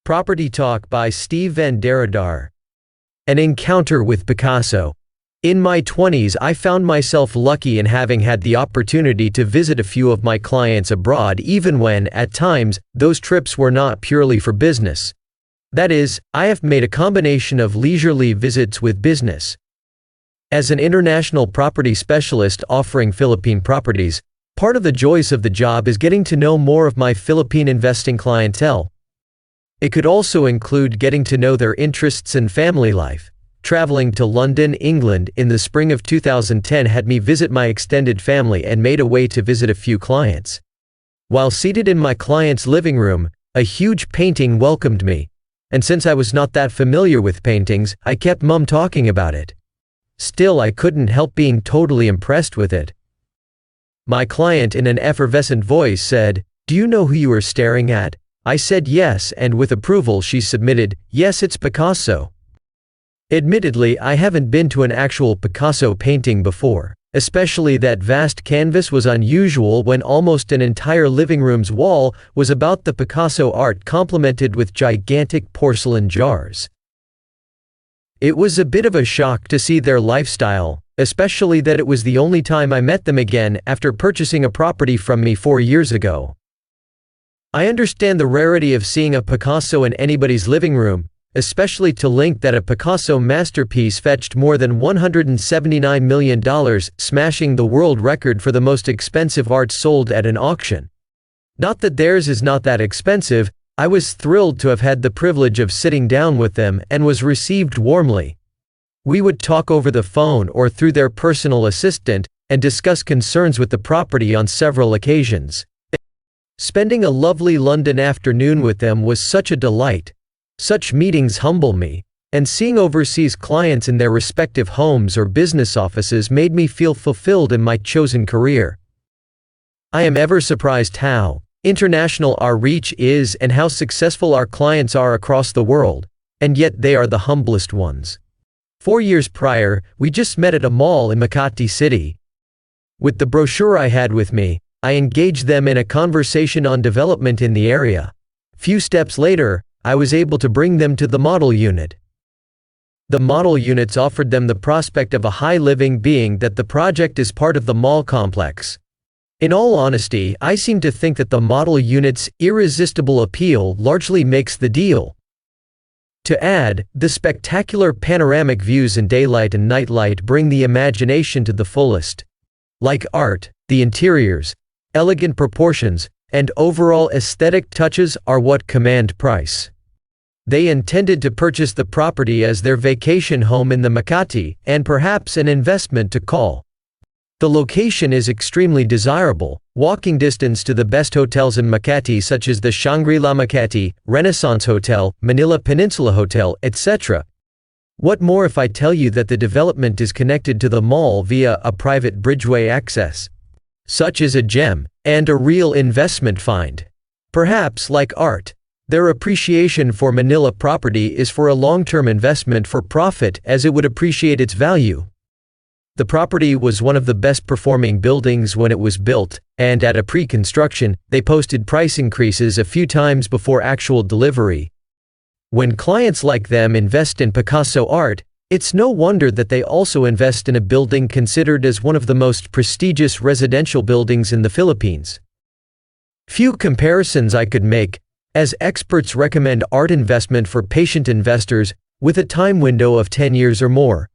Property Talk by Steve Van Derodar. An encounter with Picasso. In my 20s, I found myself lucky in having had the opportunity to visit a few of my clients abroad, even when, at times, those trips were not purely for business. That is, I have made a combination of leisurely visits with business. As an international property specialist offering Philippine properties, part of the joys of the job is getting to know more of my Philippine investing clientele. It could also include getting to know their interests and family life. Traveling to London, England in the spring of 2010 had me visit my extended family and made a way to visit a few clients. While seated in my client's living room, a huge painting welcomed me, and since I was not that familiar with paintings, I kept mum talking about it. Still, I couldn't help being totally impressed with it. My client, in an effervescent voice, said, "Do you know who you are staring at?" I said yes, and with approval she submitted, "Yes, it's Picasso." Admittedly, I haven't been to an actual Picasso painting before. Especially that vast canvas was unusual when almost an entire living room's wall was about the Picasso art, complemented with gigantic porcelain jars. It was a bit of a shock to see their lifestyle, especially that it was the only time I met them again after purchasing a property from me 4 years ago. I understand the rarity of seeing a Picasso in anybody's living room, especially to link that a Picasso masterpiece fetched more than $179 million, smashing the world record for the most expensive art sold at an auction. Not that theirs is not that expensive. I was thrilled to have had the privilege of sitting down with them and was received warmly. We would talk over the phone or through their personal assistant and discuss concerns with the property on several occasions. Spending a lovely London afternoon with them was such a delight. Such meetings humble me, and seeing overseas clients in their respective homes or business offices made me feel fulfilled in my chosen career. I am ever surprised how international our reach is and how successful our clients are across the world, and yet they are the humblest ones. 4 years prior, we just met at a mall in Makati City. With the brochure I had with me, I engaged them in a conversation on development in the area. Few steps later, I was able to bring them to the model unit. The model units offered them the prospect of a high living, being that the project is part of the mall complex. In all honesty, I seem to think that the model unit's irresistible appeal largely makes the deal. To add, the spectacular panoramic views in daylight and nightlight bring the imagination to the fullest. Like art, the interiors, elegant proportions, and overall aesthetic touches are what command price. They intended to purchase the property as their vacation home in the Makati, and perhaps an investment to call. The location is extremely desirable, walking distance to the best hotels in Makati such as the Shangri-La Makati, Renaissance Hotel, Manila Peninsula Hotel, etc. What more if I tell you that the development is connected to the mall via a private bridgeway access? Such is a gem, and a real investment find. Perhaps like art, their appreciation for Manila property is for a long-term investment for profit, as it would appreciate its value. The property was one of the best performing buildings when it was built, and at a pre-construction, they posted price increases a few times before actual delivery. When clients like them invest in Picasso art, it's no wonder that they also invest in a building considered as one of the most prestigious residential buildings in the Philippines. Few comparisons I could make, as experts recommend art investment for patient investors with a time window of 10 years or more.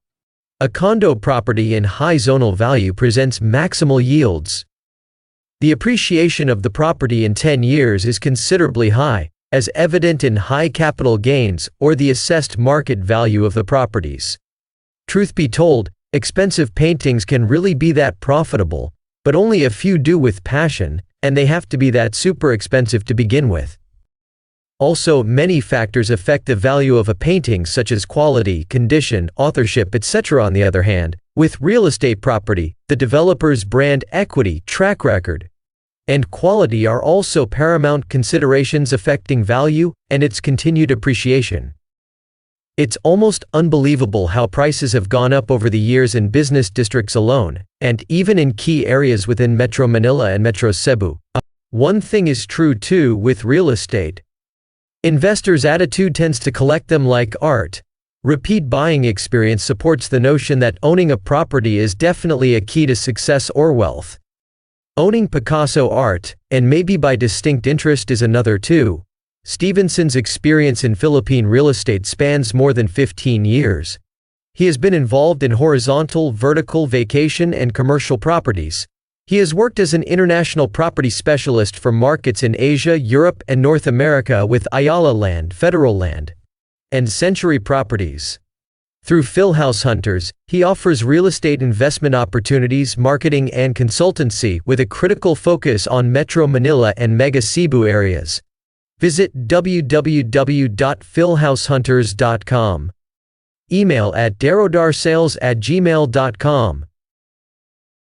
A condo property in high zonal value presents maximal yields. The appreciation of the property in 10 years is considerably high, as evident in high capital gains or the assessed market value of the properties. Truth be told, expensive paintings can really be that profitable, but only a few do with passion, and they have to be that super expensive to begin with. Also, many factors affect the value of a painting, such as quality, condition, authorship, etc. On the other hand, with real estate property, the developer's brand equity, track record, and quality are also paramount considerations affecting value and its continued appreciation. It's almost unbelievable how prices have gone up over the years in business districts alone, and even in key areas within Metro Manila and Metro Cebu. One thing is true too with real estate. Investors' attitude tends to collect them like art. Repeat buying experience supports the notion that owning a property is definitely a key to success or wealth. Owning Picasso art, and maybe by distinct interest, is another too. Stevenson's experience in Philippine real estate spans more than 15 years. He has been involved in horizontal, vertical, vacation, and commercial properties. He has worked as an international property specialist for markets in Asia, Europe, and North America with Ayala Land, Federal Land, and Century Properties. Through Philhouse Hunters, he offers real estate investment opportunities, marketing, and consultancy with a critical focus on Metro Manila and Mega Cebu areas. Visit www.philhousehunters.com. Email at derodarsales@gmail.com.